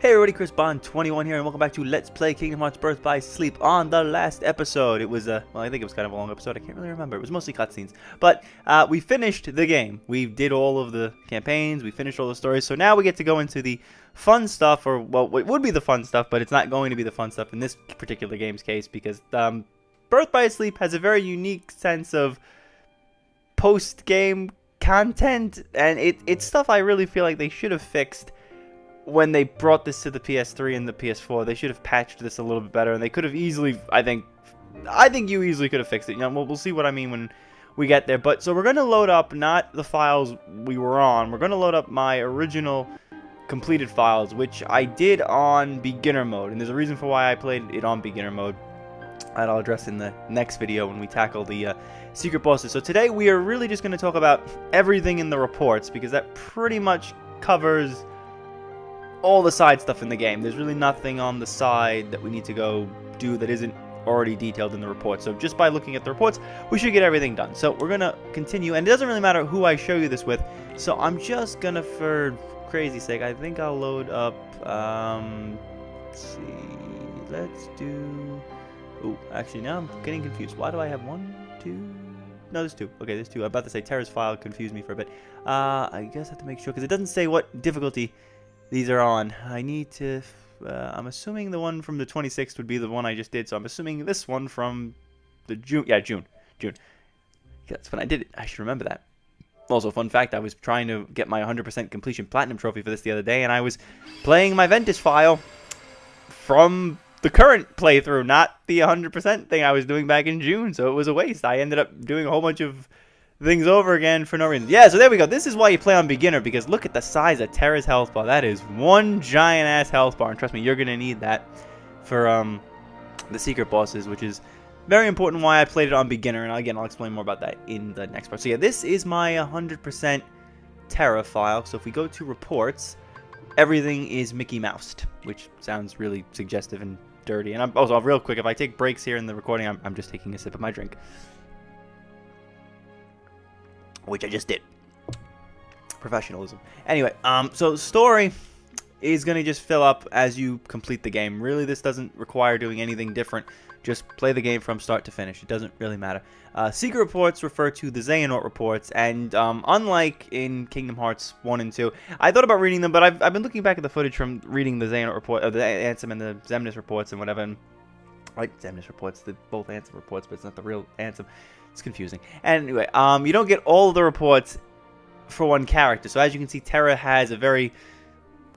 Hey everybody, Chris Bond21 here, and welcome back to Let's Play Kingdom Hearts Birth by Sleep. On the last episode, it was well, I think it was kind of a long episode, I can't really remember, it was mostly cutscenes. But, we finished the game. We did all of the campaigns, we finished all the stories, so now we get to go into the fun stuff, or, well, it would be the fun stuff, but it's not going to be the fun stuff in this particular game's case, because, Birth by Sleep has a very unique sense of post-game content, and it's stuff I really feel like they should have fixed when they brought this to the PS3 and the PS4. They should have patched this a little bit better, and they could have easily, I think you easily could have fixed it. You know, we'll see what I mean when we get there. But so we're going to load up not the files we were on. We're going to load up my original completed files, which I did on beginner mode, and there's a reason for why I played it on beginner mode that I'll address in the next video when we tackle the secret bosses. So today we are really just going to talk about everything in the reports, because that pretty much covers all the side stuff in the game. There's really nothing on the side that we need to go do that isn't already detailed in the report. So just by looking at the reports, we should get everything done. So we're going to continue, and it doesn't really matter who I show you this with. So I'm just going to, for crazy's sake, I think I'll load up, let's see, let's do, oh, actually now I'm getting confused. Why do I have one, two? No, there's two. Okay, there's two. I'm about to say Terra's file confused me for a bit. I guess I have to make sure, because it doesn't say what difficulty these are on. I need to, I'm assuming the one from the 26th would be the one I just did, so I'm assuming this one from the June, yeah, June. That's when I did it. I should remember that. Also, fun fact, I was trying to get my 100% completion platinum trophy for this the other day, and I was playing my Ventus file from the current playthrough, not the 100% thing I was doing back in June, so it was a waste. I ended up doing a whole bunch of things over again for no reason. Yeah, so there we go. This is why you play on beginner, because look at the size of Terra's health bar. That is one giant ass health bar, and trust me, you're gonna need that for the secret bosses, which is very important why I played it on beginner. And again, I'll explain more about that in the next part. So yeah, this is my 100% Terra file. So if we go to reports, everything is Mickey Moused, which sounds really suggestive and dirty. And I'm also, real quick, if I take breaks here in the recording, I'm just taking a sip of my drink, which I just did. Professionalism. Anyway, so the story is going to just fill up as you complete the game. Really, this doesn't require doing anything different. Just play the game from start to finish. It doesn't really matter. Secret reports refer to the Xehanort reports, and unlike in Kingdom Hearts 1 and 2, I thought about reading them, but I've been looking back at the footage from reading the Xehanort report, the Ansem and the Xemnas reports and whatever, and like Xemnas reports, both Ansem reports, but it's not the real Ansem. It's confusing. Anyway, you don't get all the reports for one character. So as you can see, Terra has a very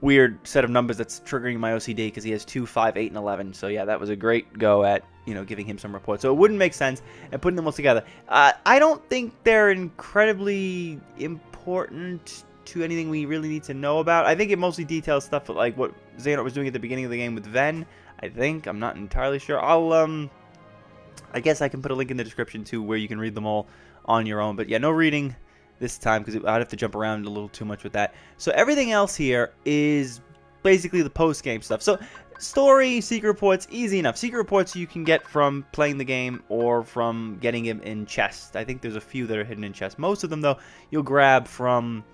weird set of numbers that's triggering my OCD, because he has 2, 5, 8, and 11. So yeah, that was a great go at, you know, giving him some reports. So it wouldn't make sense and putting them all together. I don't think they're incredibly important to anything we really need to know about. I think it mostly details stuff like what Xehanort was doing at the beginning of the game with Ven. I think. I'm not entirely sure. I guess I can put a link in the description too, where you can read them all on your own. But yeah, no reading this time, because I'd have to jump around a little too much with that. So everything else here is basically the post-game stuff. So story, secret reports, easy enough. Secret reports you can get from playing the game or from getting them in chests. I think there's a few that are hidden in chests. Most of them, though, you'll grab from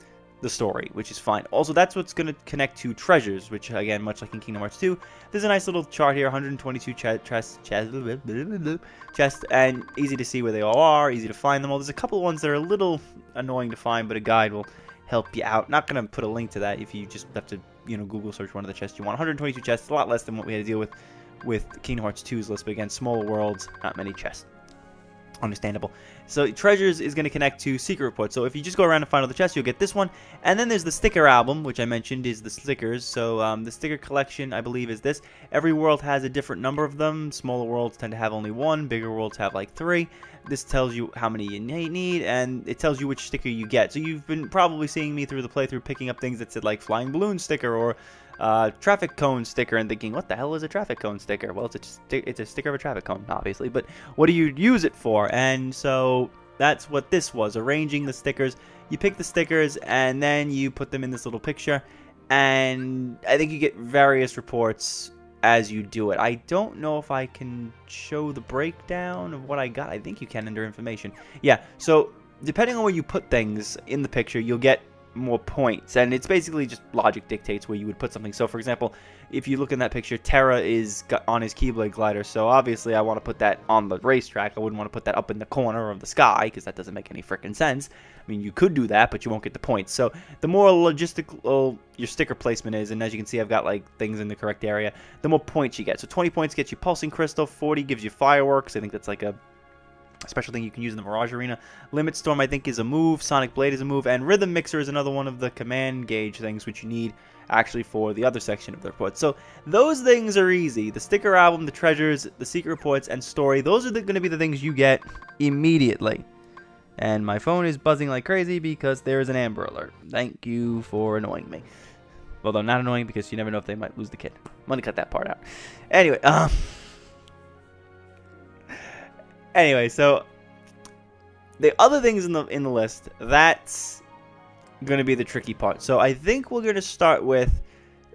the story, which is fine. Also, that's what's going to connect to treasures, which, again, much like in Kingdom Hearts 2, there's a nice little chart here, 122 chests, and easy to see where they all are, easy to find them all. There's a couple ones that are a little annoying to find, but a guide will help you out. Not going to put a link to that if you just have to, you know, Google search one of the chests you want. 122 chests, a lot less than what we had to deal with Kingdom Hearts 2's list, but again, smaller worlds, not many chests. Understandable. So treasures is going to connect to secret reports. So if you just go around and find all the chests, you'll get this one. And then there's the sticker album, which I mentioned is the stickers. So the sticker collection, I believe, is this. Every world has a different number of them. Smaller worlds tend to have only one. Bigger worlds have like 3. This tells you how many you need, and it tells you which sticker you get. So you've been probably seeing me through the playthrough picking up things that said like flying balloon sticker or traffic cone sticker, and thinking, what the hell is a traffic cone sticker? Well, it's a sticker of a traffic cone, obviously, but what do you use it for? And so that's what this was, arranging the stickers. You pick the stickers, and then you put them in this little picture, and I think you get various reports as you do it. I don't know if I can show the breakdown of what I got. I think you can under information. Yeah, so depending on where you put things in the picture, you'll get more points, and it's basically just logic dictates where you would put something. So for example, if you look in that picture, Terra is on his Keyblade glider, so obviously I want to put that on the racetrack. I wouldn't want to put that up in the corner of the sky, because that doesn't make any freaking sense. I mean, you could do that, but you won't get the points. So the more logistical your sticker placement is, and as you can see, I've got like things in the correct area, the more points you get. So 20 points gets you Pulsing Crystal, 40 gives you Fireworks. I think that's like a special thing you can use in the Mirage Arena. Limit Storm, I think, is a move. Sonic Blade is a move. And Rhythm Mixer is another one of the command gauge things, which you need actually for the other section of the report. So those things are easy. The sticker album, the treasures, the secret reports, and story, those are going to be the things you get immediately. And my phone is buzzing like crazy because there is an Amber Alert. Thank you for annoying me. Although not annoying, because you never know if they might lose the kid. I'm going to cut that part out. Anyway, so the other things in the list, that's going to be the tricky part. So I think we're going to start with,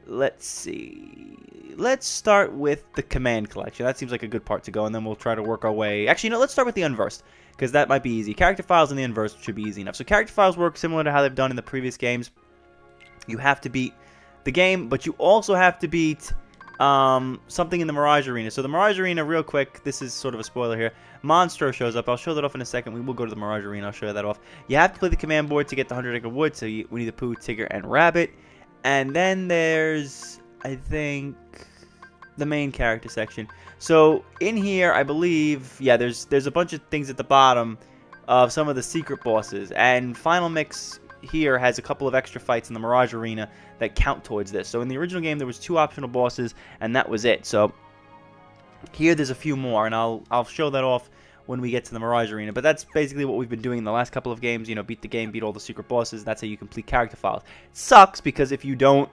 let's see, let's start with the command collection. That seems like a good part to go, and then we'll try to work our way. Actually, no, let's start with the unversed, because that might be easy. Character files and the unversed should be easy enough. So character files work similar to how they've done in the previous games. You have to beat the game, but you also have to beat something in the Mirage Arena. So the Mirage Arena, real quick, this is sort of a spoiler here. Monstro shows up. I'll show that off in a second. We will go to the Mirage Arena. I'll show you that off. You have to play the command board to get the 100 acre wood. So we need the Pooh, Tigger, and Rabbit. And then there's, I think, the main character section. So in here, I believe, yeah, there's a bunch of things at the bottom of some of the secret bosses. And Final Mix here has a couple of extra fights in the Mirage Arena that count towards this. So in the original game, there was 2 optional bosses, and that was it. So here there's a few more, and I'll show that off when we get to the Mirage Arena. But that's basically what we've been doing in the last couple of games. You know, beat the game, beat all the secret bosses. That's how you complete character files. It sucks, because if you don't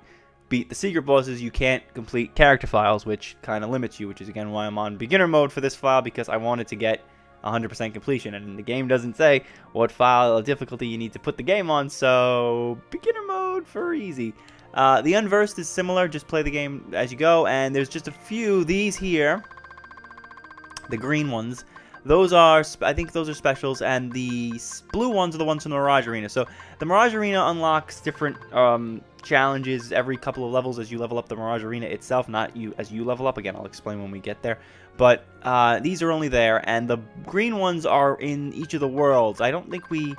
beat the secret bosses, you can't complete character files, which kind of limits you, which is, again, why I'm on beginner mode for this file, because I wanted to get 100% completion, and the game doesn't say what file of difficulty you need to put the game on, so beginner mode for easy. The unversed is similar, just play the game as you go, and there's just a few. These here, the green ones, those are, I think those are specials, and the blue ones are the ones from the Mirage Arena. So the Mirage Arena unlocks different challenges every couple of levels as you level up the Mirage Arena itself, not you as you level up. Again, I'll explain when we get there. But these are only there, and the green ones are in each of the worlds. I don't think we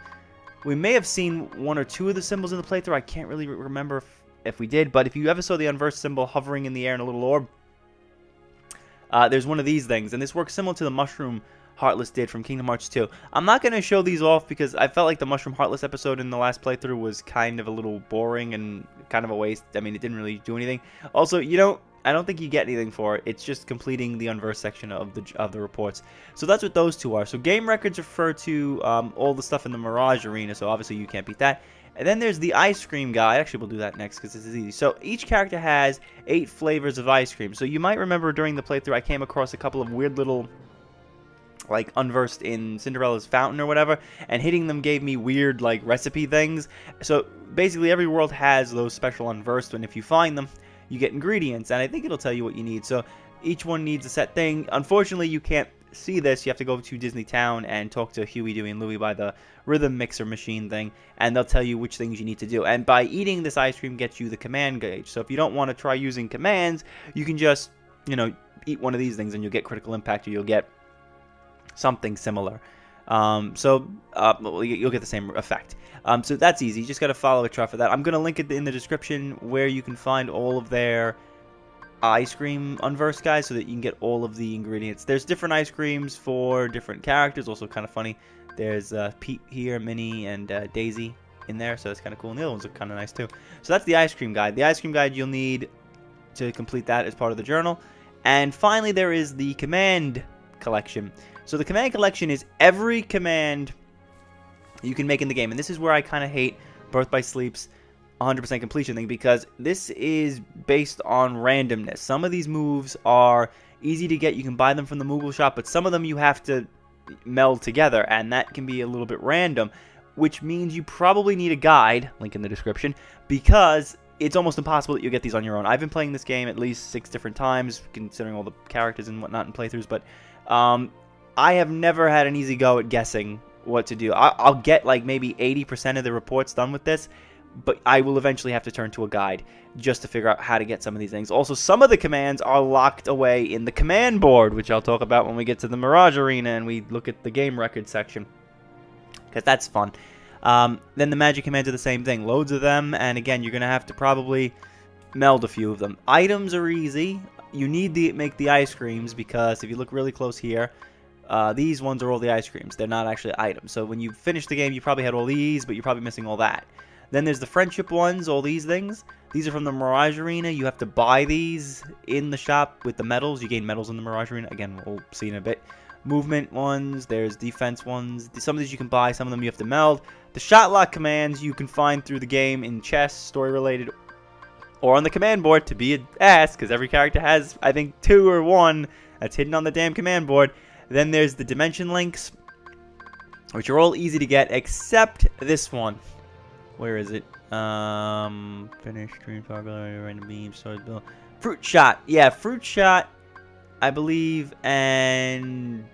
may have seen 1 or 2 of the symbols in the playthrough. I can't really remember if we did, but if you ever saw the unversed symbol hovering in the air in a little orb, there's one of these things, and this works similar to the Mushroom Heartless did from Kingdom Hearts 2. I'm not going to show these off because I felt like the Mushroom Heartless episode in the last playthrough was kind of a little boring and kind of a waste. I mean, it didn't really do anything. Also, I don't think you get anything for it. It's just completing the unversed section of the reports. So that's what those 2 are. So game records refer to all the stuff in the Mirage Arena, so obviously you can't beat that. And then there's the ice cream guide. Actually, we'll do that next because this is easy. So each character has 8 flavors of ice cream. So you might remember during the playthrough I came across a couple of weird little, like, unversed in Cinderella's fountain or whatever, and hitting them gave me weird, like, recipe things. So basically every world has those special unversed, and if you find them, you get ingredients, and I think it'll tell you what you need. So each one needs a set thing. Unfortunately, you can't see this. You have to go to Disney Town and talk to Huey, Dewey, and Louie by the rhythm mixer machine thing, and they'll tell you which things you need to do. And by eating this ice cream gets you the command gauge. So if you don't want to try using commands, you can just, eat one of these things, and you'll get critical impact, or you'll get something similar. You'll get the same effect. So that's easy. You just got to follow a chart for that. I'm going to link it in the description where you can find all of their ice cream unversed guys so that you can get all of the ingredients. There's different ice creams for different characters. Also kind of funny. There's Pete here, Minnie, and Daisy in there. So it's kind of cool. And the other ones are kind of nice too. So that's the ice cream guide. The ice cream guide you'll need to complete that as part of the journal. And finally there is the command collection. So the command collection is every command you can make in the game. And this is where I kind of hate Birth by Sleep's 100% completion thing, because this is based on randomness. Some of these moves are easy to get. You can buy them from the Moogle shop, but some of them you have to meld together, and that can be a little bit random, which means you probably need a guide, link in the description, because it's almost impossible that you'll get these on your own. I've been playing this game at least 6 different times, considering all the characters and whatnot in playthroughs, but I have never had an easy go at guessing what to do. I'll get like maybe 80% of the reports done with this, but I will eventually have to turn to a guide just to figure out how to get some of these things. Also, some of the commands are locked away in the command board, which I'll talk about when we get to the Mirage Arena and we look at the game record section, because that's fun. Then the magic commands are the same thing. Loads of them, and again, you're going to have to probably meld a few of them. Items are easy. You need to make the ice creams, because if you look really close here, these ones are all the ice creams. They're not actually items. So when you finish the game, you probably had all these, but you're probably missing all that. Then there's the friendship ones, all these things. These are from the Mirage Arena. You have to buy these in the shop with the medals. You gain medals in the Mirage Arena. Again, we'll see in a bit. Movement ones, there's defense ones. Some of these you can buy, some of them you have to meld. The shot lock commands you can find through the game in chests, story related, or on the command board to be an ass, because every character has, I think, 2 or 1 that's hidden on the damn command board. Then there's the dimension links, which are all easy to get, except this one. Where is it? Finish, stream, toggle, random beam, sword, bill. Fruit shot. Yeah, fruit shot, I believe, and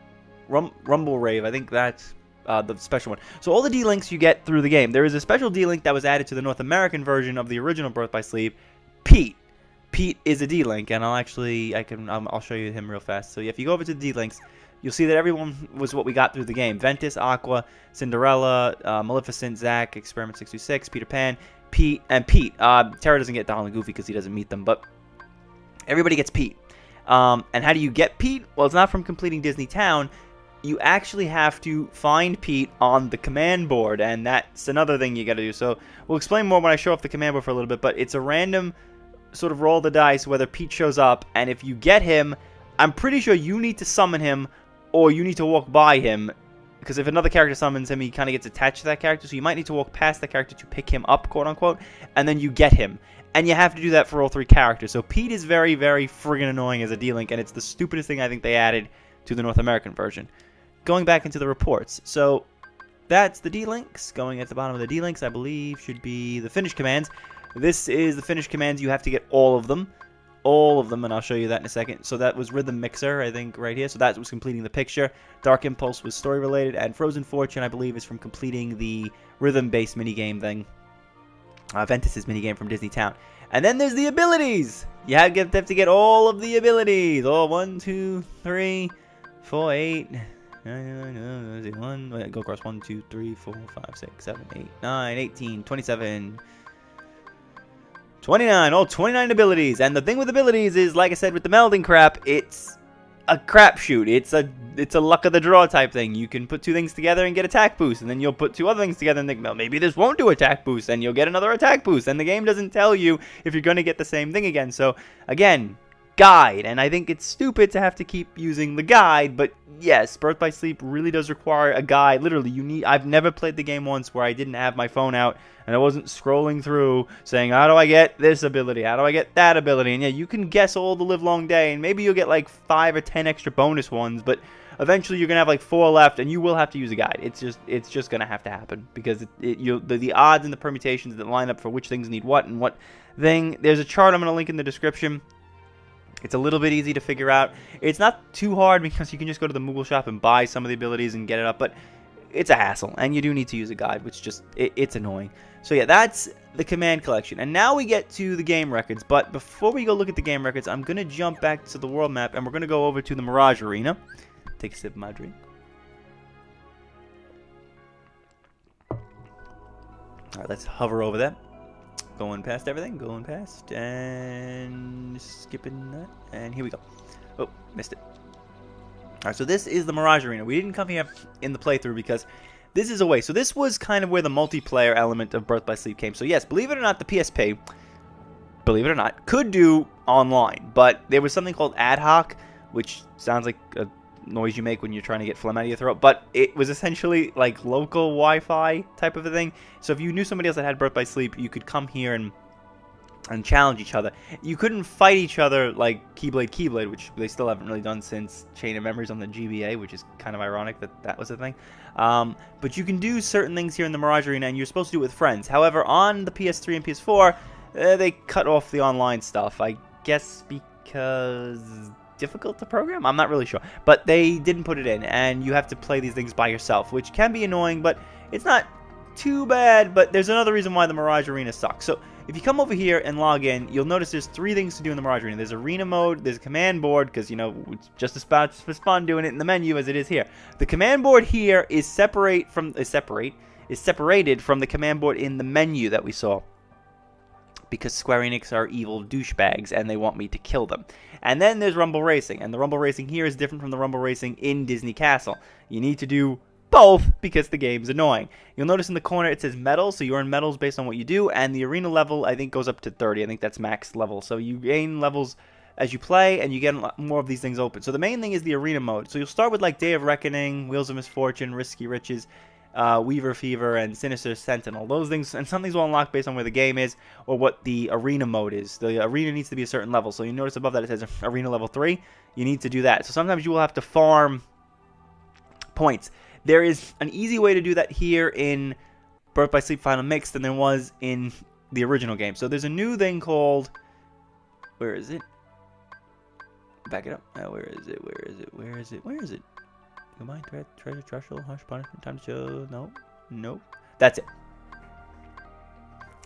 rumble rave. I think that's the special one. So all the D-links you get through the game. There is a special D-link that was added to the North American version of the original Birth by Sleep. Pete. Pete is a D-link, and I'll show you him real fast. So yeah, if you go over to the D-links, you'll see that everyone was what we got through the game. Ventus, Aqua, Cinderella, Maleficent, Zack, Experiment 626, Peter Pan, Pete, and Pete. Terra doesn't get Donald and Goofy because he doesn't meet them, but everybody gets Pete. And how do you get Pete? Well, it's not from completing Disney Town. You actually have to find Pete on the command board, and that's another thing you got to do. So we'll explain more when I show off the command board for a little bit, but it's a random sort of roll the dice whether Pete shows up, and if you get him, I'm pretty sure you need to summon him, or you need to walk by him, because if another character summons him, he kind of gets attached to that character, so you might need to walk past the character to pick him up, quote-unquote, and then you get him. And you have to do that for all 3 characters. So Pete is very, very friggin' annoying as a D-Link, and it's the stupidest thing I think they added to the North American version. Going back into the reports, so that's the D-Links. Going at the bottom of the D-Links, I believe, should be the finish commands. This is the finish commands. You have to get all of them. All of them, and I'll show you that in a second. So that was Rhythm Mixer, I think, right here. So that was completing the picture. Dark Impulse was story-related, and Frozen Fortune, I believe, is from completing the rhythm-based minigame thing. Ventus's minigame from Disney Town. And then there's the abilities! You have to get all of the abilities. Oh, 1, 2, 3, 4, 8... 1, go across 1, 2, 3, 4, 5, 6, 7, 8, 9, 18, 27... 29, all 29 abilities, and the thing with abilities is, like I said, with the melding crap, it's a crapshoot. It's a luck of the draw type thing. You can put 2 things together and get attack boost, and then you'll put 2 other things together and think, well, maybe this won't do attack boost, and you'll get another attack boost, and the game doesn't tell you if you're going to get the same thing again. So, again, guide, and I think it's stupid to have to keep using the guide, but yes, Birth by Sleep really does require a guide. Literally, I've never played the game once where I didn't have my phone out and I wasn't scrolling through saying, how do I get this ability? How do I get that ability? And yeah, you can guess all the live long day, and maybe you'll get like 5 or 10 extra bonus ones, but eventually you're gonna have like 4 left, and you will have to use a guide. It's just gonna have to happen, because the odds and the permutations that line up for which things need what and what thing. There's a chart I'm gonna link in the description. It's a little bit easy to figure out. It's not too hard, because you can just go to the Moogle shop and buy some of the abilities and get it up, but it's a hassle, and you do need to use a guide, which just, it's annoying. So yeah, that's the command collection. And now we get to the game records, but before we go look at the game records, I'm going to jump back to the world map, and we're going to go over to the Mirage Arena. Take a sip of my drink. Alright, let's hover over that. Going past everything, going past, and skipping that, and here we go. Oh, missed it. Alright, so this is the Mirage Arena. We didn't come here in the playthrough because this is away. So this was kind of where the multiplayer element of Birth by Sleep came. So yes, believe it or not, the PSP, believe it or not, could do online. But there was something called ad hoc, which sounds like a noise you make when you're trying to get phlegm out of your throat. But it was essentially like local Wi-Fi type of a thing. So if you knew somebody else that had Birth by Sleep, you could come here and challenge each other. You couldn't fight each other like Keyblade, which they still haven't really done since Chain of Memories on the GBA, which is kind of ironic that that was a thing. But you can do certain things here in the Mirage Arena, and you're supposed to do it with friends. However, on the PS3 and PS4, they cut off the online stuff. I guess because difficult to program? I'm not really sure. But they didn't put it in, and you have to play these things by yourself, which can be annoying, but it's not too bad, but there's another reason why the Mirage Arena sucks. So if you come over here and log in, you'll notice there's 3 things to do in the Mirage Arena. There's arena mode, there's a command board, because, you know, it's just as fun doing it in the menu as it is here. The command board here is separated from the command board in the menu that we saw, because Square Enix are evil douchebags and they want me to kill them. And then there's Rumble Racing, and the Rumble Racing here is different from the Rumble Racing in Disney Castle. You need to do both because the game's annoying. You'll notice in the corner it says medals, so you earn medals based on what you do, and the arena level I think goes up to 30. I think that's max level. So you gain levels as you play, and you get a lot more of these things open. So the main thing is the arena mode. So you'll start with like Day of Reckoning, Wheels of Misfortune, Risky Riches, Weaver Fever, and Sinister Sentinel. Those things, and some things will unlock based on where the game is or what the arena mode is. The arena needs to be a certain level. So you notice above that it says arena level 3. You need to do that. So sometimes you will have to farm points. There is an easy way to do that here in Birth by Sleep Final Mix than there was in the original game. So there's a new thing called... Where is it? Back it up. Where is it? Where is it? Where is it? Where is it? Goodbye, treasure, threshold, hush, punishment, time to show. No. Nope. That's it.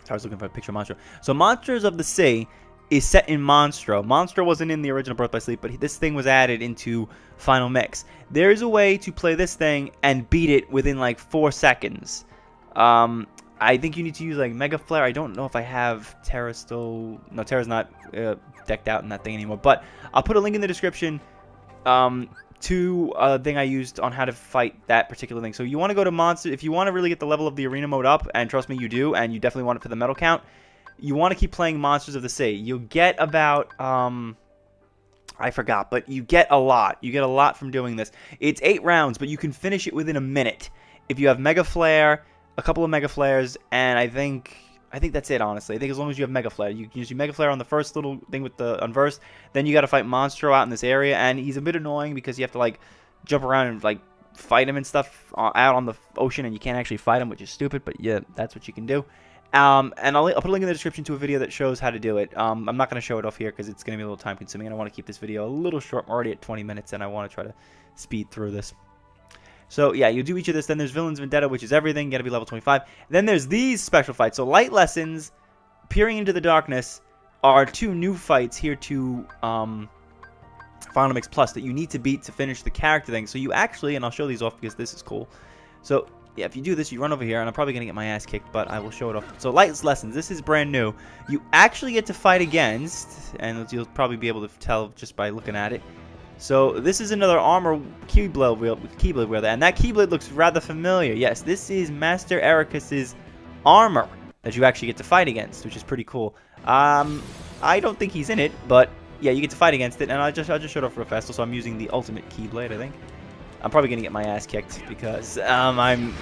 I was looking for a picture of Monstro. So Monsters of the Sea is set in Monstro. Monstro wasn't in the original Birth by Sleep, but this thing was added into Final Mix. There is a way to play this thing and beat it within like 4 seconds. I think you need to use like Mega Flare. I don't know if I have Terra still. No, Terra's not decked out in that thing anymore. But I'll put a link in the description to a thing I used on how to fight that particular thing. So you want to go to Monster. If you want to really get the level of the arena mode up, and trust me, you do, and you definitely want it for the medal count, you want to keep playing Monsters of the Sea. You'll get about, I forgot, but you get a lot. You get a lot from doing this. It's 8 rounds, but you can finish it within a minute. If you have Mega Flare, a couple of Mega Flares, and I think that's it, honestly. I think as long as you have Mega Flare. You can use your Mega Flare on the first little thing with the unversed. Then you got to fight Monstro out in this area, and he's a bit annoying because you have to, like, jump around and, like, fight him and stuff out on the ocean, and you can't actually fight him, which is stupid, but yeah, that's what you can do. And I'll put a link in the description to a video that shows how to do it. I'm not going to show it off here because it's going to be a little time consuming, and I want to keep this video a little short. I'm already at 20 minutes, and I want to try to speed through this. So, yeah, you do each of this. Then there's Villain's Vendetta, which is everything. You got to be level 25. Then there's these special fights. So, Light Lessons, Peering into the Darkness are 2 new fights here to Final Mix Plus that you need to beat to finish the character thing. So, you actually, and I'll show these off because this is cool. So, yeah, if you do this, you run over here, and I'm probably going to get my ass kicked, but I will show it off. So, Light Lessons, this is brand new. You actually get to fight against, and you'll probably be able to tell just by looking at it. So, this is another armor Keyblade wielder, and that Keyblade looks rather familiar. Yes, this is Master Ericus's armor that you actually get to fight against, which is pretty cool. I don't think he's in it, but yeah, you get to fight against it, and I'll just show it off real fast. So, I'm using the ultimate Keyblade, I think. I'm probably going to get my ass kicked because I'm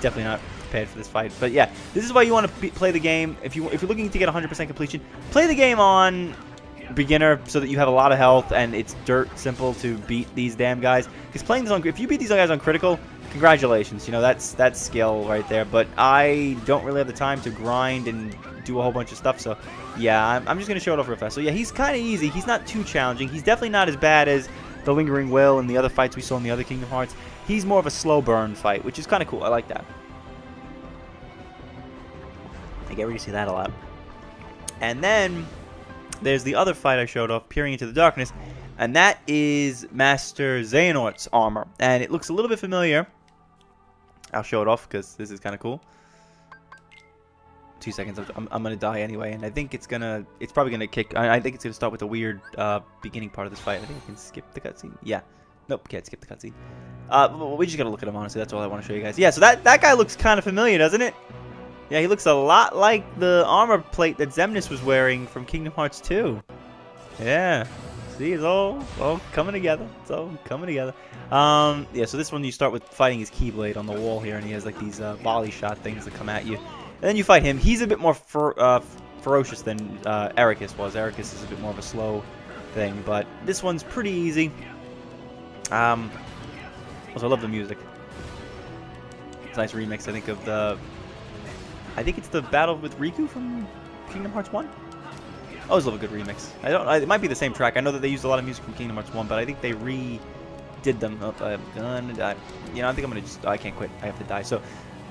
definitely not prepared for this fight. But yeah, this is why you want to play the game. If you're looking to get 100% completion, play the game on beginner so that you have a lot of health and it's dirt simple to beat these damn guys. Because playing this on, if you beat these guys on critical, congratulations. You know, that's skill right there. But I don't really have the time to grind and do a whole bunch of stuff. So yeah, I'm just going to show it off real fast. So yeah, he's kind of easy. He's not too challenging. He's definitely not as bad as the Lingering Will and the other fights we saw in the other Kingdom Hearts. He's more of a slow burn fight, which is kind of cool. I like that. I get where you see that a lot. And then there's the other fight I showed off, Peering into the Darkness, and that is Master Xehanort's armor. And it looks a little bit familiar. I'll show it off because this is kind of cool. 2 seconds. I'm gonna die anyway, and I think it's probably gonna kick. I think it's gonna start with a weird beginning part of this fight. I think I can skip the cutscene. Yeah, nope, can't skip the cutscene. We just gotta look at him, honestly. That's all I want to show you guys. Yeah, so that guy looks kind of familiar, doesn't it? Yeah, he looks a lot like the armor plate that Xemnas was wearing from Kingdom Hearts 2. Yeah, see, it's all coming together. It's all coming together. Yeah, so this one you start with fighting his Keyblade on the wall here, and he has like these volley shot things that come at you. And then you fight him. He's a bit more ferocious than Ericus was. Ericus is a bit more of a slow thing, but this one's pretty easy. Also, I love the music. It's a nice remix, I think, of the... I think it's the battle with Riku from Kingdom Hearts 1. I always love a good remix. It might be the same track. I know that they used a lot of music from Kingdom Hearts 1, but I think they redid them. Oh, I'm gonna die. You know, I think I'm gonna just... I can't quit. I have to die. So...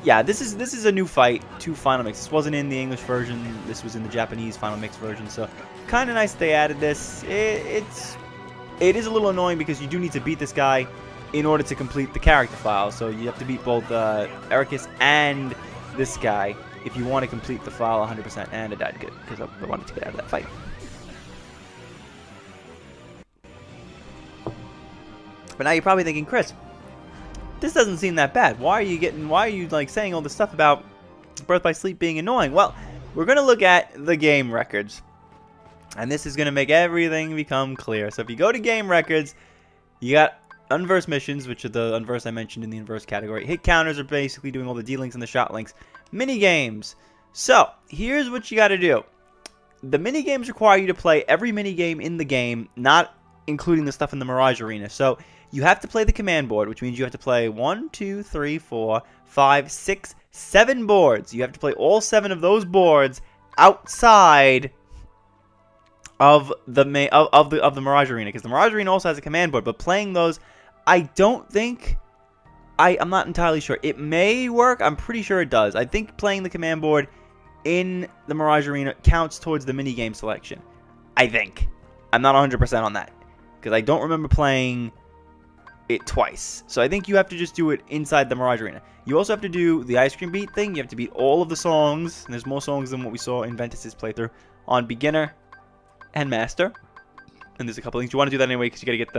yeah, this is a new fight to Final Mix. This wasn't in the English version. This was in the Japanese Final Mix version. So kind of nice they added this. It is a little annoying because you do need to beat this guy in order to complete the character file. So you have to beat both Ericus and this guy if you want to complete the file 100%. And I died good because I wanted to get out of that fight. But now you're probably thinking, Chris, this doesn't seem that bad. Why are you like saying all this stuff about Birth by Sleep being annoying? Well, we're going to look at the game records. And this is going to make everything become clear. So if you go to game records, you got unversed missions, which are the unversed I mentioned in the inverse category. Hit counters are basically doing all the D-links and the shot links. Mini games. So here's what you got to do. The mini games require you to play every mini game in the game, not including the stuff in the Mirage Arena. So you have to play the command board, which means you have to play 1, 2, 3, 4, 5, 6, 7 boards. You have to play all 7 of those boards outside of the Mirage Arena, because the Mirage Arena also has a command board. But playing those, I don't think, I'm not entirely sure. It may work. I'm pretty sure it does. I think playing the command board in the Mirage Arena counts towards the mini game selection. I think. I'm not 100% on that, because I don't remember playing it twice. So I think you have to just do it inside the Mirage Arena. You also have to do the ice cream beat thing. You have to beat all of the songs, and there's more songs than what we saw in Ventus's playthrough on beginner and master. And there's a couple things you want to do that anyway, because you got to get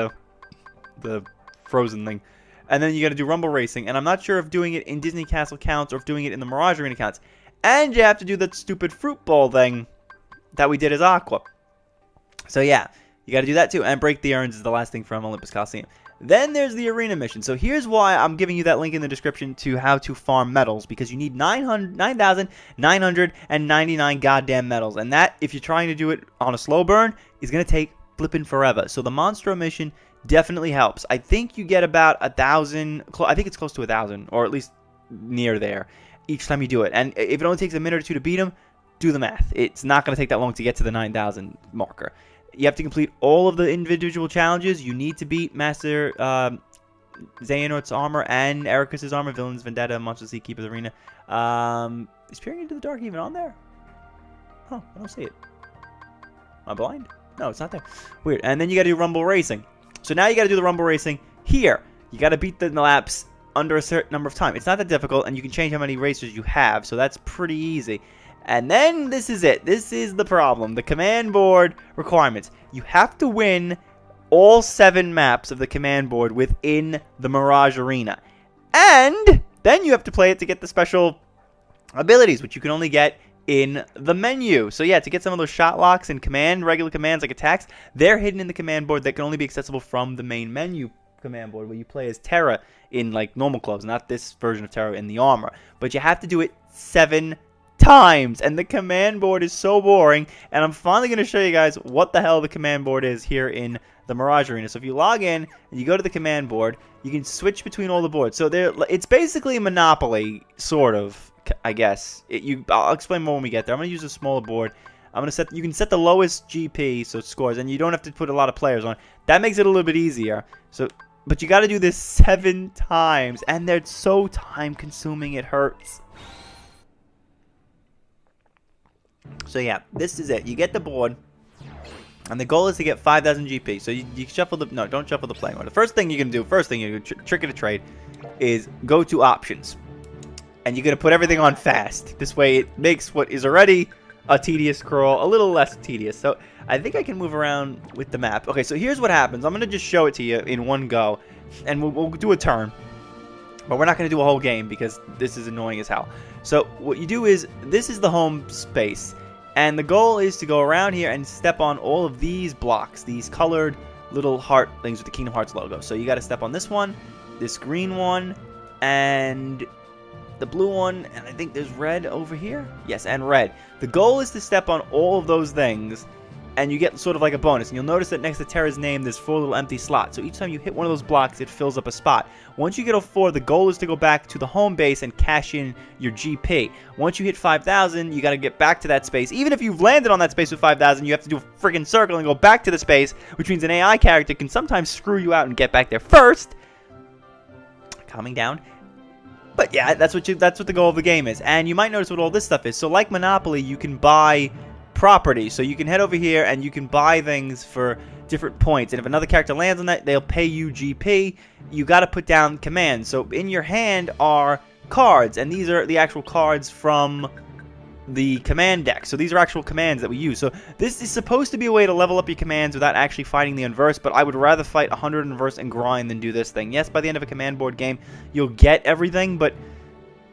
the frozen thing. And then you got to do Rumble Racing, and I'm not sure if doing it in Disney Castle counts or if doing it in the Mirage Arena counts. And you have to do that stupid fruit ball thing that we did as Aqua. So yeah, you got to do that too. And break the urns is the last thing from Olympus Coliseum. Then there's the arena mission. So here's why I'm giving you that link in the description to how to farm medals, because you need 9,999 goddamn medals. And that, if you're trying to do it on a slow burn, is going to take flipping forever. So the Monstro mission definitely helps. I think you get about 1,000, I think it's close to 1,000, or at least near there, each time you do it. And if it only takes a minute or two to beat them, do the math. It's not going to take that long to get to the 9,000 marker. You have to complete all of the individual challenges. You need to beat Master Xehanort's armor and Ericus's armor, Villain's Vendetta, Monster Sea, Keeper's Arena. Is Peering into the Dark even on there? Huh, I don't see it. Am I blind? No, it's not there. Weird. And then you got to do Rumble Racing. So now you got to do the Rumble Racing here. You got to beat the laps under a certain number of time. It's not that difficult, and you can change how many racers you have, so that's pretty easy. And then this is it. This is the problem. The command board requirements. You have to win all 7 maps of the command board within the Mirage Arena. And then you have to play it to get the special abilities, which you can only get in the menu. So yeah, to get some of those shot locks and regular commands like attacks, they're hidden in the command board that can only be accessible from the main menu command board, where you play as Terra in like normal clothes, not this version of Terra in the armor. But you have to do it 7 times, and the command board is so boring. And I'm finally going to show you guys what the hell the command board is here in the Mirage Arena. So if you log in and you go to the command board, you can switch between all the boards. So it's basically a Monopoly, sort of, I guess. I'll explain more when we get there. I'm going to use a smaller board. You can set the lowest GP, so it scores, and you don't have to put a lot of players on. That makes it a little bit easier. But you got to do this 7 times, and they're so time consuming it hurts. So yeah, this is it. You get the board, and the goal is to get 5,000 GP. So you shuffle the... No, don't shuffle the playing order. The first thing you're going to do, trick of the trade, is go to options. And you're going to put everything on fast. This way it makes what is already a tedious scroll a little less tedious. So I think I can move around with the map. Okay, so here's what happens. I'm going to just show it to you in one go, and we'll do a turn. But we're not going to do a whole game because this is annoying as hell. So what you do is, this is the home space. And the goal is to go around here and step on all of these blocks, these colored little heart things with the Kingdom Hearts logo. So you got to step on this one, this green one, and the blue one, and I think there's red over here. Yes, and red. The goal is to step on all of those things, and you get sort of like a bonus. And you'll notice that next to Terra's name, there's 4 little empty slots. So each time you hit one of those blocks, it fills up a spot. Once you get a 4, the goal is to go back to the home base and cash in your GP. Once you hit 5,000, you got to get back to that space. Even if you've landed on that space with 5,000, you have to do a friggin' circle and go back to the space, which means an AI character can sometimes screw you out and get back there first. Calming down. But yeah, that's what the goal of the game is. And you might notice what all this stuff is. So like Monopoly, you can buy property. So you can head over here and you can buy things for different points. And if another character lands on that, they'll pay you GP. You got to put down commands. So in your hand are cards, and these are the actual cards from the command deck. So these are actual commands that we use. So this is supposed to be a way to level up your commands without actually fighting the inverse, but I would rather fight 100 inverse and grind than do this thing. Yes, by the end of a command board game, you'll get everything, but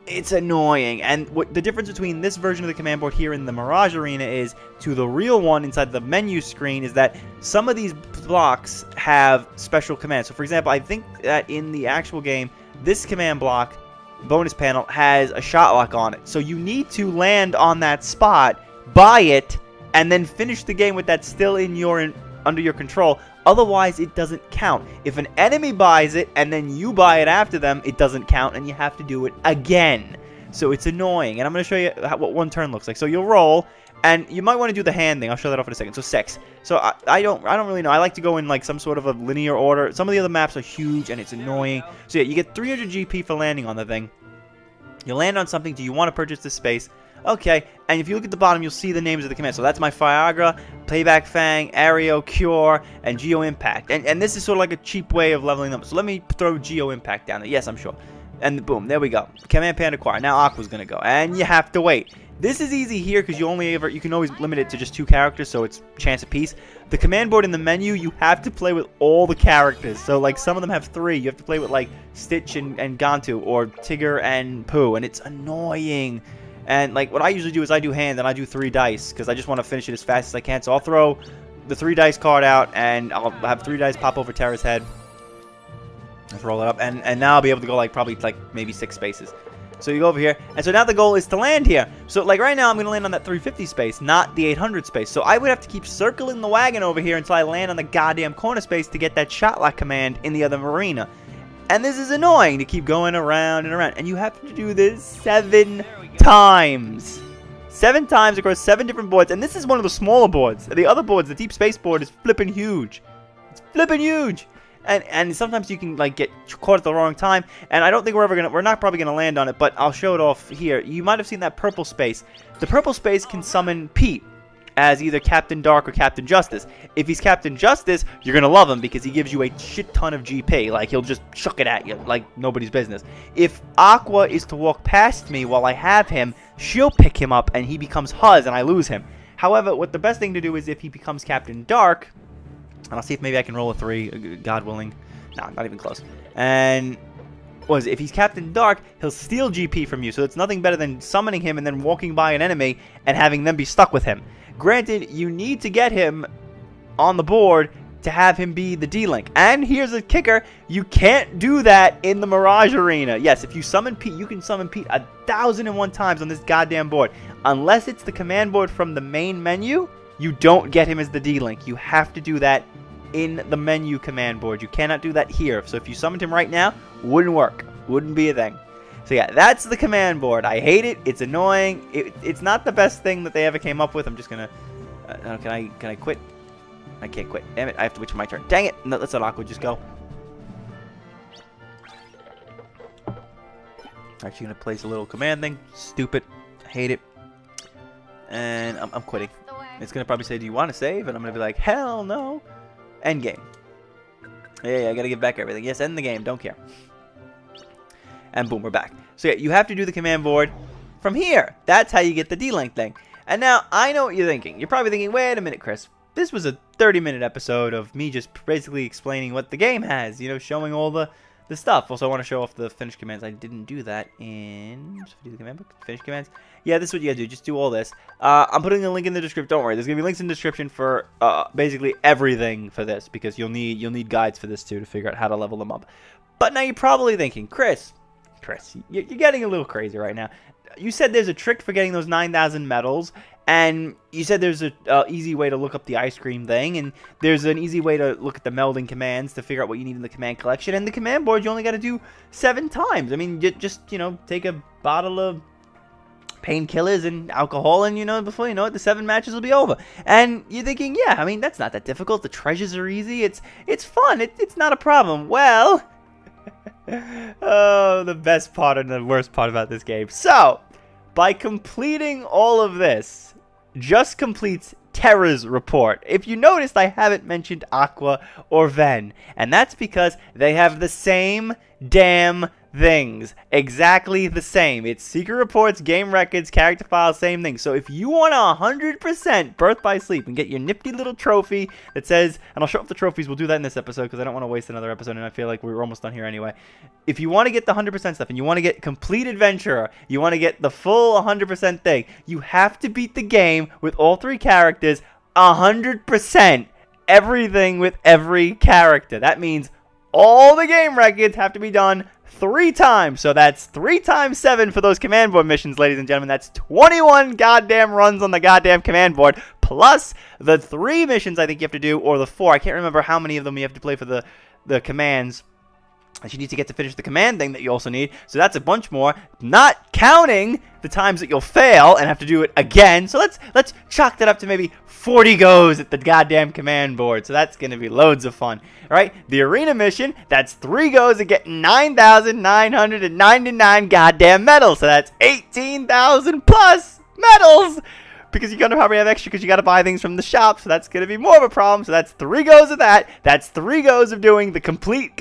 it's annoying. And what the difference between this version of the command board here in the Mirage Arena is to the real one inside the menu screen is that some of these blocks have special commands. So for example, I think that in the actual game, this command block bonus panel has a shot lock on it. So you need to land on that spot, buy it, and then finish the game with that still in your under your control. Otherwise, it doesn't count. If an enemy buys it and then you buy it after them, it doesn't count, and you have to do it again. So it's annoying. And I'm going to show you what one turn looks like. So you'll roll, and you might want to do the hand thing. I'll show that off in a second. So 6. So I don't really know. I like to go in like some sort of a linear order. Some of the other maps are huge, and it's annoying. So yeah, you get 300 GP for landing on the thing. You land on something. Do you want to purchase this space? Okay, and if you look at the bottom, you'll see the names of the commands. So that's my Viagra, Playback Fang, Aereo, Cure, and Geo Impact. And this is sort of like a cheap way of leveling them. So let me throw Geo Impact down there. Yes, I'm sure. And boom, there we go. Command Panda Acquire. Now Aqua's gonna go, and you have to wait. This is easy here because you can always limit it to just 2 characters, so it's chance apiece. The command board in the menu, you have to play with all the characters. So like some of them have 3. You have to play with like Stitch and Gantu, or Tigger and Pooh, and it's annoying. And like what I usually do is I do hand and I do 3 dice because I just want to finish it as fast as I can. So I'll throw the 3 dice card out and I'll have 3 dice pop over Terra's head. Let's roll it up, and now I'll be able to go like probably like maybe 6 spaces. So you go over here, and so now the goal is to land here. So like right now I'm going to land on that 350 space, not the 800 space. So I would have to keep circling the wagon over here until I land on the goddamn corner space to get that shot lock command in the other arena. And this is annoying to keep going around and around. And you have to do this 7 times. 7 times across 7 different boards. And this is one of the smaller boards. The other boards, the deep space board, is flipping huge. It's flipping huge. And sometimes you can like get caught at the wrong time. And I don't think we're not probably gonna land on it, but I'll show it off here. You might have seen that purple space. The purple space can summon Pete as either Captain Dark or Captain Justice. If he's Captain Justice, you're going to love him because he gives you a shit ton of GP. Like, he'll just chuck it at you like nobody's business. If Aqua is to walk past me while I have him, she'll pick him up and he becomes Huz and I lose him. However, what the best thing to do is if he becomes Captain Dark, and I'll see if maybe I can roll a 3, God willing. No, not even close. And if he's Captain Dark, he'll steal GP from you. So it's nothing better than summoning him and then walking by an enemy and having them be stuck with him. Granted, you need to get him on the board to have him be the D-Link. And here's a kicker. You can't do that in the Mirage Arena. Yes, if you summon Pete, you can summon Pete 1,001 times on this goddamn board. Unless it's the command board from the main menu, you don't get him as the D-Link. You have to do that in the menu command board. You cannot do that here. So if you summoned him right now, wouldn't work. Wouldn't be a thing. So yeah, that's the command board. I hate it. It's annoying. It's not the best thing that they ever came up with. I'm just gonna. Can I quit? I can't quit. Damn it! I have to wait for my turn. Dang it! No, let's let Aqua just go. Actually, gonna place a little command thing. Stupid. I hate it. And I'm quitting. It's gonna probably say, "Do you want to save?" And I'm gonna be like, "Hell no." End game. Yeah, I gotta give back everything. Yes, end the game. Don't care. And boom, we're back. So yeah, you have to do the command board from here. That's how you get the D-Link thing. And now, I know what you're thinking. You're probably thinking, wait a minute, Chris. This was a 30-minute episode of me just basically explaining what the game has. You know, showing all the stuff. Also, I want to show off the finish commands. I didn't do that in... Do the command book? Finish commands? Yeah, this is what you gotta do. Just do all this. I'm putting a link in the description. Don't worry. There's gonna be links in the description for basically everything for this. Because you'll need guides for this too to figure out how to level them up. But now you're probably thinking, Chris, you're getting a little crazy right now. You said there's a trick for getting those 9,000 medals, and you said there's an easy way to look up the ice cream thing, and there's an easy way to look at the melding commands to figure out what you need in the command collection, and the command board you only got to do 7 times. I mean, you just, take a bottle of painkillers and alcohol, and, before you know it, the 7 matches will be over. And you're thinking, yeah, I mean, that's not that difficult. The treasures are easy. It's fun. It's not a problem. Well... Oh, the best part and the worst part about this game. So, by completing all of this, just completes Terra's report. If you noticed, I haven't mentioned Aqua or Ven, and that's because they have the same damn things. Exactly the same. It's secret reports, game records, character files, same thing. So if you want 100% Birth by Sleep and get your nifty little trophy that says, and I'll show off the trophies, we'll do that in this episode because I don't want to waste another episode and I feel like we're almost done here anyway. If you want to get the 100% stuff and you want to get complete adventurer, you want to get the full 100% thing, you have to beat the game with all 3 characters 100%. Everything with every character. That means all the game records have to be done 3 times. So that's 3 times 7 for those command board missions, ladies and gentlemen. That's 21 goddamn runs on the goddamn command board, plus the 3 missions I think you have to do, or the 4. I can't remember how many of them you have to play for the commands that you need to get to finish the command thing that you also need. So that's a bunch more, not counting the times that you'll fail and have to do it again. So let's chalk that up to maybe 40 goes at the goddamn command board. So that's going to be loads of fun. All right, the arena mission, that's 3 goes to get 9,999 goddamn medals. So that's 18,000 plus medals. Because you're going to probably have extra because you got to buy things from the shop. So that's going to be more of a problem. So that's 3 goes of that. That's 3 goes of doing the complete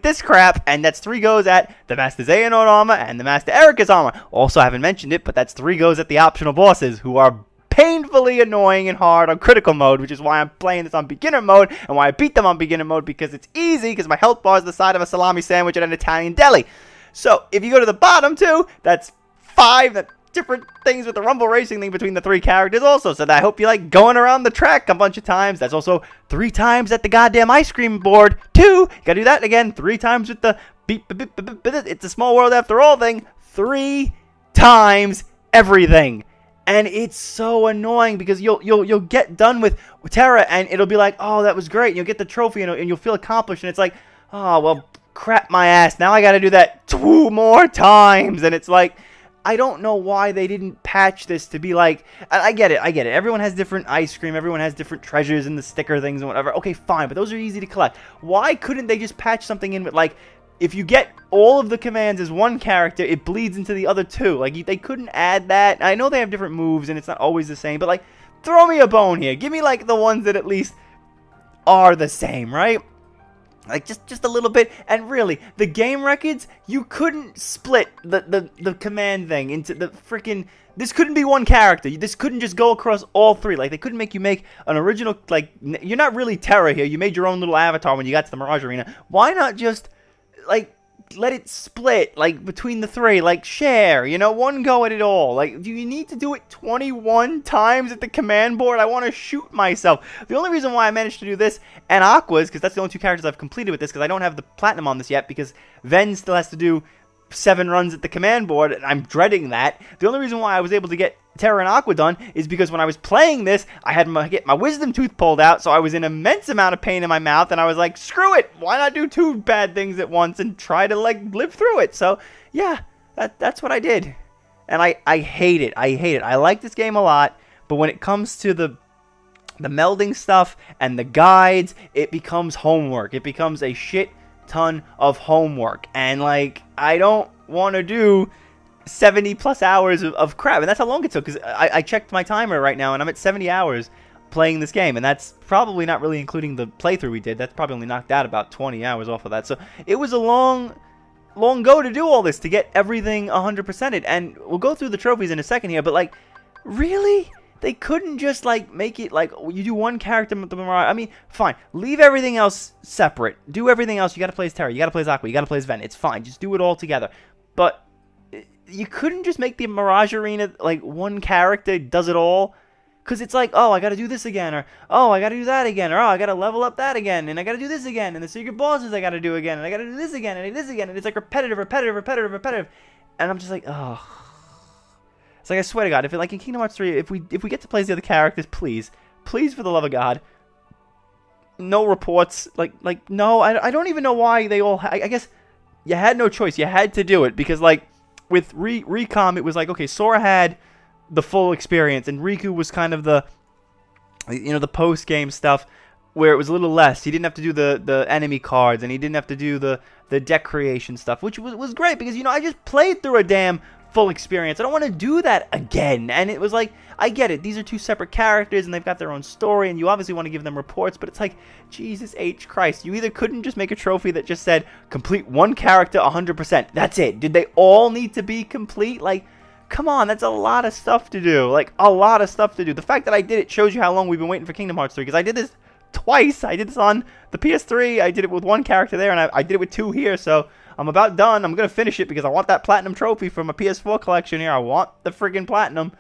this crap. And that's 3 goes at the Master Xehanort armor and the Master Erika's armor. Also, I haven't mentioned it, but that's 3 goes at the optional bosses who are painfully annoying and hard on critical mode, which is why I'm playing this on beginner mode and why I beat them on beginner mode, because it's easy because my health bar is the side of a salami sandwich at an Italian deli. So if you go to the bottom too, that's 5 different things with the rumble racing thing between the 3 characters also. So I hope you like going around the track a bunch of times. That's also 3 times at the goddamn ice cream board too. You gotta do that again 3 times with the beep, beep, beep, beep, beep, it's a small world after all thing. 3 times everything. And it's so annoying because you'll get done with Terra and it'll be like, oh, that was great. And you'll get the trophy and you'll feel accomplished. And it's like, oh, well, crap my ass. Now I got to do that 2 more times. And it's like, I don't know why they didn't patch this to be like, I get it. Everyone has different ice cream. Everyone has different treasures and the sticker things and whatever. Okay, fine. But those are easy to collect. Why couldn't they just patch something in with like, if you get all of the commands as 1 character, it bleeds into the other 2. Like, they couldn't add that. I know they have different moves, and it's not always the same. But, like, throw me a bone here. Give me, like, the ones that at least are the same, right? Like, just a little bit. And really, the game records, you couldn't split the command thing into the freaking... This couldn't be 1 character. This couldn't just go across all 3. Like, they couldn't make you make an original... Like, you're not really Terra here. You made your own little avatar when you got to the Mirage Arena. Why not just... like, let it split, like, between the 3, like, share, you know, 1 go at it all. Like, do you need to do it 21 times at the command board? I want to shoot myself. The only reason why I managed to do this and Aqua is because that's the only 2 characters I've completed with this, because I don't have the platinum on this yet, because Ven still has to do 7 runs at the command board, and I'm dreading that. The only reason why I was able to get Terra and Aqua done is because when I was playing this, I had get my wisdom tooth pulled out, so I was in an immense amount of pain in my mouth, and I was like, screw it, why not do 2 bad things at once and try to, like, live through it? So, yeah, that's what I did. And I hate it. I hate it. I like this game a lot, but when it comes to the melding stuff and the guides, it becomes homework. It becomes a shit ton of homework, and like I don't want to do 70 plus hours of crap, and that's how long it took, because I checked my timer right now and I'm at 70 hours playing this game, and that's probably not really including the playthrough we did. That's probably only knocked out about 20 hours off of that, so it was a long go to do all this to get everything 100%ed, and we'll go through the trophies in a second here, but like, really? They couldn't just, like, make it, like, you do 1 character with the Mirage. I mean, fine. Leave everything else separate. Do everything else. You gotta play as Terra. You gotta play as Aqua. You gotta play as Ven. It's fine. Just do it all together. But you couldn't just make the Mirage Arena, like, 1 character does it all. Because it's like, oh, I gotta do this again. Or, oh, I gotta do that again. Or, oh, I gotta level up that again. And I gotta do this again. And the secret bosses I gotta do again. And I gotta do this again. And this again. And it's, like, repetitive. And I'm just like, oh... It's like, I swear to God, if it, like in Kingdom Hearts 3, if we get to play as the other characters, please, for the love of God, no reports, like no, I don't even know why they all. I guess you had no choice, you had to do it, because like with Recom, it was like, okay, Sora had the full experience, and Riku was kind of the, you know, the post game stuff. where it was a little less. He didn't have to do the enemy cards, and he didn't have to do the deck creation stuff, which was great because, you know, I just played through a damn full experience. I don't want to do that again. And it was like, I get it. These are two separate characters, and they've got their own story, and you obviously want to give them reports, but it's like, Jesus H. Christ. You either couldn't just make a trophy that just said, complete one character 100%. That's it. Did they all need to be complete? Like, come on, that's a lot of stuff to do. Like, a lot of stuff to do. The fact that I did it shows you how long we've been waiting for Kingdom Hearts 3, because I did this twice. I did this on the PS3. I did it with one character there, and I did it with two here, so I'm about done. I'm going to finish it because I want that platinum trophy from my PS4 collection here. I want the friggin' platinum.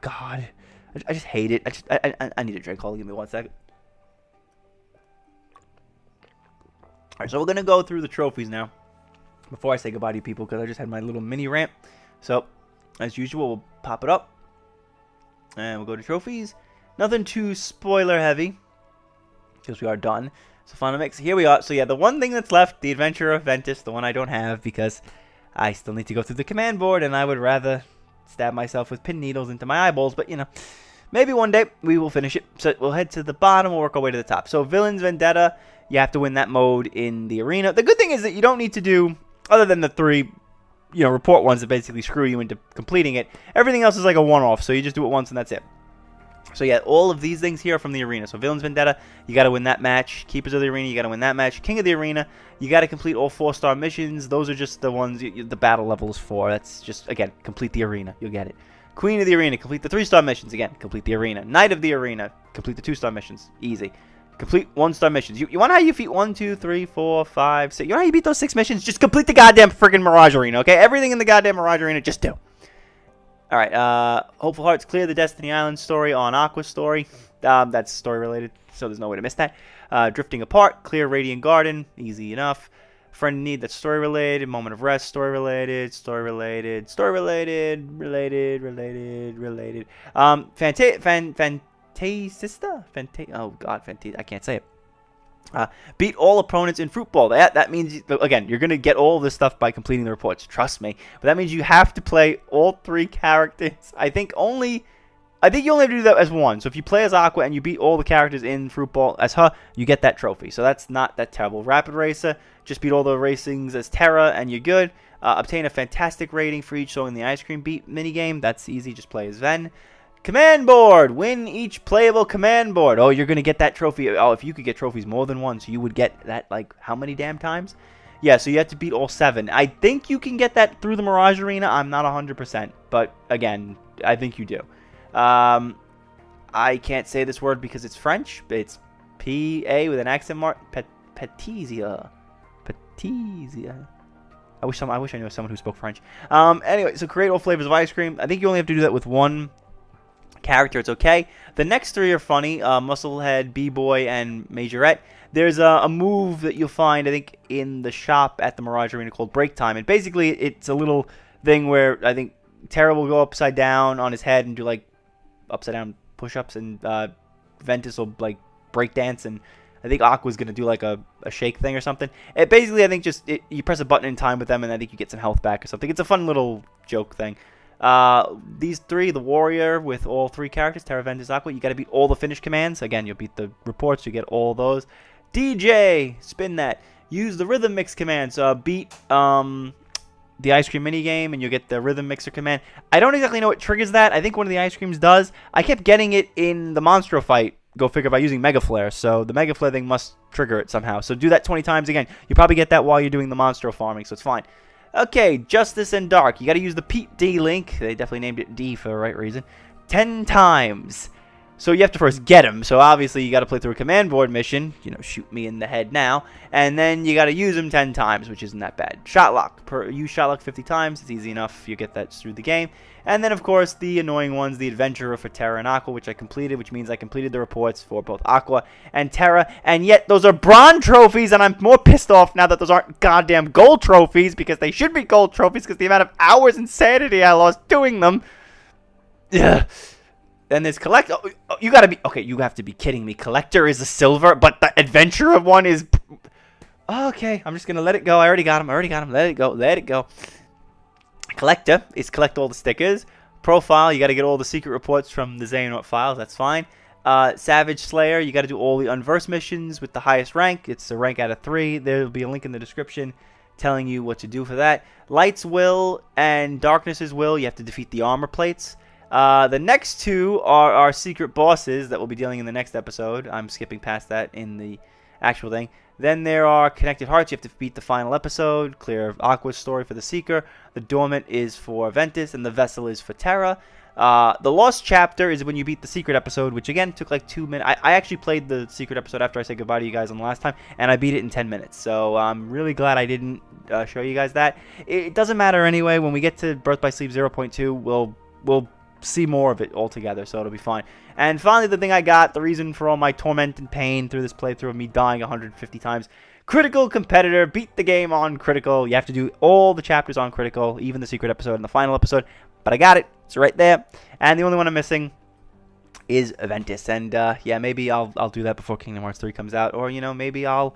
God. I just hate it. I need a drink. Hold on, give me 1 second. Alright, so we're going to go through the trophies now before I say goodbye to you people, because I just had my little mini rant. So, as usual, we'll pop it up, and we'll go to trophies. Nothing too spoiler heavy, because we are done. So final mix, here we are. So yeah, the one thing that's left, the Adventure of Ventus, the one I don't have because I still need to go through the command board, and I would rather stab myself with pin needles into my eyeballs, but you know, maybe one day we will finish it. So we'll head to the bottom, we'll work our way to the top. So Villain's Vendetta, you have to win that mode in the arena. The good thing is that you don't need to do, other than the 3, you know, report ones that basically screw you into completing it, everything else is like a one-off, so you just do it once and that's it. So yeah, all of these things here are from the arena. So Villain's Vendetta, you got to win that match. Keepers of the Arena, you got to win that match. King of the Arena, you got to complete all 4-star missions. Those are just the ones the battle level is for. That's just, again, complete the arena. You'll get it. Queen of the Arena, complete the 3-star missions. Again, complete the arena. Knight of the Arena, complete the 2-star missions. Easy. Complete 1-star missions. You want how you beat 1, 2, 3, 4, 5, 6. You know how you beat those 6 missions? Just complete the goddamn friggin' Mirage Arena, okay? Everything in the goddamn Mirage Arena, just do. Alright, Hopeful Hearts clear the Destiny Island story on Aqua's story. That's story related, so there's no way to miss that. Drifting Apart, clear Radiant Garden, easy enough. Friend in Need, that's story related. Moment of Rest, story related. Story related. Story related. Related. Fantasista? Oh god, I can't say it. Beat all opponents in Fruitball. That means, again, you're going to get all this stuff by completing the reports. Trust me. But that means you have to play all 3 characters. I think you only have to do that as one. So if you play as Aqua and you beat all the characters in Fruitball as her, you get that trophy. So that's not that terrible. Rapid Racer, just beat all the racings as Terra and you're good. Obtain a fantastic rating for each song in the Ice Cream Beat minigame. That's easy. Just play as Ven. Command board! Win each playable command board. Oh, you're going to get that trophy. Oh, if you could get trophies more than once, you would get that, like, how many damn times? Yeah, so you have to beat all 7. I think you can get that through the Mirage Arena. I'm not 100%. But, again, I think you do. I can't say this word because it's French. It's P-A with an accent mark. Petizia. Petizia. I wish I knew someone who spoke French. Anyway, so create all flavors of ice cream. I think you only have to do that with one character. It's okay. The next 3 are funny. Musclehead, B-Boy, and Majorette. There's a move that you'll find, I think, in the shop at the Mirage Arena called Break Time. And basically, it's a little thing where I think Terra will go upside down on his head and do, like, upside down push-ups. And Ventus will, like, break dance. And I think Aqua's going to do, like, a shake thing or something. Basically, I think just you press a button in time with them, and I think you get some health back or something. It's a fun little joke thing. These 3, the Warrior with all 3 characters, Terra, Ventus, Aqua, you got to beat all the finish commands. Again, you'll beat the reports, you get all those. DJ, spin that. Use the Rhythm Mix commands. Beat the Ice Cream minigame, and you'll get the Rhythm Mixer command. I don't exactly know what triggers that. I think one of the ice creams does. I kept getting it in the Monstro fight. Go figure, by using Mega Flare. So the Mega Flare thing must trigger it somehow. So do that 20 times again. You probably get that while you're doing the Monstro farming, so it's fine. Okay, Justice and Dark. You got to use the Pete D link. They definitely named it D for the right reason. 10 times. So you have to first get him. So obviously you got to play through a command board mission. You know, shoot me in the head now. And then you got to use him 10 times, which isn't that bad. Shotlock. Use Shotlock 50 times. It's easy enough. You get that through the game. And then, of course, the annoying ones, the Adventurer for Terra and Aqua, which I completed, which means I completed the reports for both Aqua and Terra. And yet, those are bronze trophies, and I'm more pissed off now that those aren't goddamn gold trophies, because they should be gold trophies, because the amount of hours and sanity I lost doing them. Ugh. Then there's Collector. Oh, you gotta be... Okay, you have to be kidding me. Collector is a silver, but the Adventurer one is... Okay, I'm just gonna let it go. I already got him. Let it go. Collector is collect all the stickers. Profile, you got to get all the secret reports from the Xehanort files. That's fine. Savage Slayer, you got to do all the unversed missions with the highest rank. It's a rank out of 3. There will be a link in the description telling you what to do for that. Light's Will and Darkness's Will, you have to defeat the armor plates. The next 2 are our secret bosses that we'll be dealing in the next episode. I'm skipping past that in the actual thing. Then there are Connected Hearts. You have to beat the final episode. Clear Aqua's story for the Seeker. The Dormant is for Ventus, and the Vessel is for Terra. The Lost Chapter is when you beat the Secret episode, which again took like 2 minutes. I actually played the Secret episode after I said goodbye to you guys on the last time, and I beat it in 10 minutes. So I'm really glad I didn't show you guys that. It doesn't matter anyway. When we get to Birth by Sleep 0.2, we'll see more of it altogether, so it'll be fine. And finally, the thing I got, the reason for all my torment and pain through this playthrough of me dying 150 times. Critical Competitor, beat the game on Critical. You have to do all the chapters on Critical, even the Secret episode and the final episode. But I got it. It's right there. And the only one I'm missing is Ventus. And yeah, maybe I'll do that before Kingdom Hearts 3 comes out. Or, you know, maybe I'll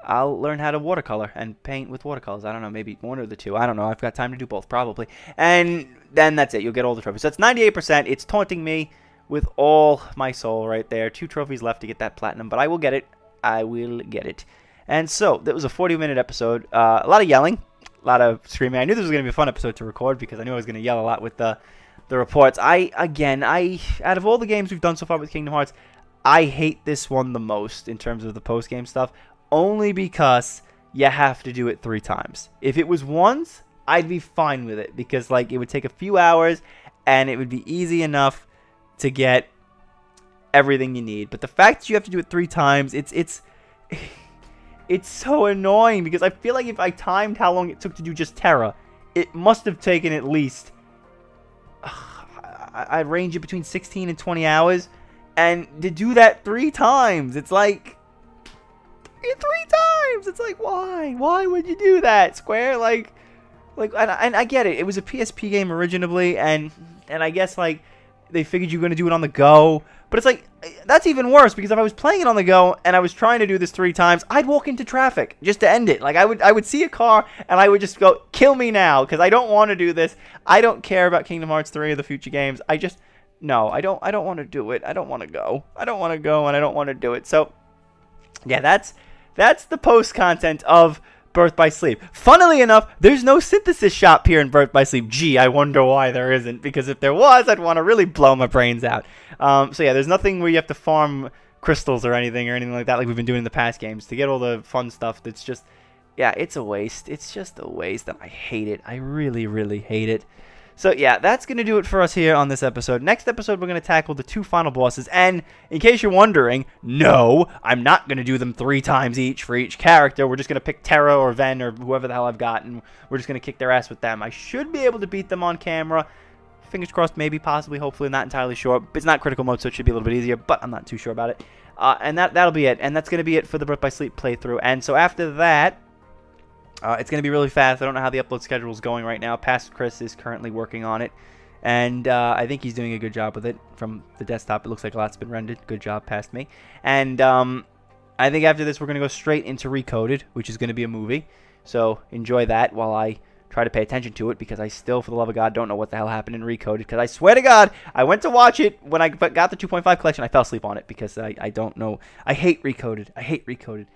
learn how to watercolor and paint with watercolors. I don't know, maybe one or the two. I don't know. I've got time to do both, probably. And then that's it. You'll get all the trophies. So it's 98%. It's taunting me with all my soul right there. 2 trophies left to get that platinum, but I will get it. I will get it. And so, that was a 40-minute episode. A lot of yelling, a lot of screaming. I knew this was going to be a fun episode to record because I knew I was going to yell a lot with the reports. Out of all the games we've done so far with Kingdom Hearts, I hate this one the most in terms of the post-game stuff, only because you have to do it 3 times. If it was once, I'd be fine with it because like it would take a few hours and it would be easy enough to get everything you need. But the fact that you have to do it 3 times, it's so annoying because I feel like if I timed how long it took to do just Terra, it must have taken at least I'd range it between 16 and 20 hours, and to do that 3 times, it's like 3 times. It's like, why would you do that, Square? Like, and I get it. It was a PSP game originally, and I guess like they figured you were going to do it on the go. But it's like, that's even worse, because if I was playing it on the go and I was trying to do this 3 times, I'd walk into traffic just to end it. Like, I would see a car and I would just go, kill me now, because I don't want to do this. I don't care about Kingdom Hearts 3 or the future games. I don't want to do it. I don't want to go. I don't want to go, and I don't want to do it. So, yeah, that's the post content of Birth by Sleep. Funnily enough, there's no synthesis shop here in Birth by Sleep. Gee, I wonder why there isn't, because if there was, I'd want to really blow my brains out. So yeah, there's nothing where you have to farm crystals or anything like that like we've been doing in the past games to get all the fun stuff. That's just, yeah, it's a waste. It's just a waste, and I hate it. I really, really hate it. So yeah, that's going to do it for us here on this episode. Next episode, we're going to tackle the 2 final bosses. And in case you're wondering, no, I'm not going to do them 3 times each for each character. We're just going to pick Terra or Ven or whoever the hell I've got, and we're just going to kick their ass with them. I should be able to beat them on camera. Fingers crossed, maybe, possibly, hopefully, not entirely sure. It's not critical mode, so it should be a little bit easier, but I'm not too sure about it. And that'll be it. And that's going to be it for the Birth by Sleep playthrough. And so after that, it's going to be really fast. I don't know how the upload schedule is going right now. Past Chris is currently working on it, and I think he's doing a good job with it. From the desktop, it looks like a lot's been rendered. Good job, past me. And I think after this, we're going to go straight into Recoded, which is going to be a movie. So enjoy that while I try to pay attention to it, because I still, for the love of God, don't know what the hell happened in Recoded. Because I swear to God, I went to watch it when I got the 2.5 collection. I fell asleep on it because I don't know. I hate Recoded. I hate Recoded.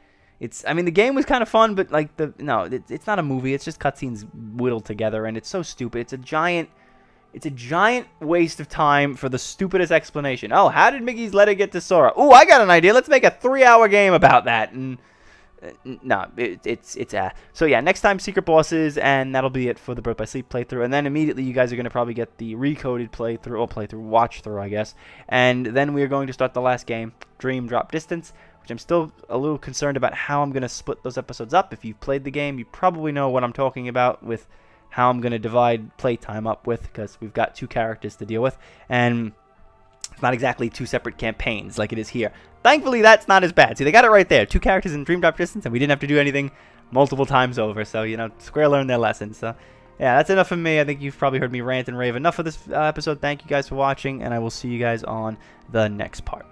I mean, the game was kind of fun, but like it's not a movie. It's just cutscenes whittled together, and it's so stupid. It's a giant waste of time for the stupidest explanation. Oh, how did Mickey's letter get to Sora? Ooh, I got an idea. Let's make a 3-hour game about that. And no, so yeah, next time Secret Bosses, and that'll be it for the Birth by Sleep playthrough. And then immediately you guys are gonna probably get the Recoded watch through, I guess. And then we are going to start the last game, Dream Drop Distance, which I'm still a little concerned about how I'm going to split those episodes up. If you've played the game, you probably know what I'm talking about with how I'm going to divide playtime up with, because we've got 2 characters to deal with, and it's not exactly 2 separate campaigns like it is here. Thankfully, that's not as bad. See, they got it right there. 2 characters in Dream Drop Distance, and we didn't have to do anything multiple times over. So, you know, Square learned their lesson. So, yeah, that's enough from me. I think you've probably heard me rant and rave enough of this episode. Thank you guys for watching, and I will see you guys on the next part.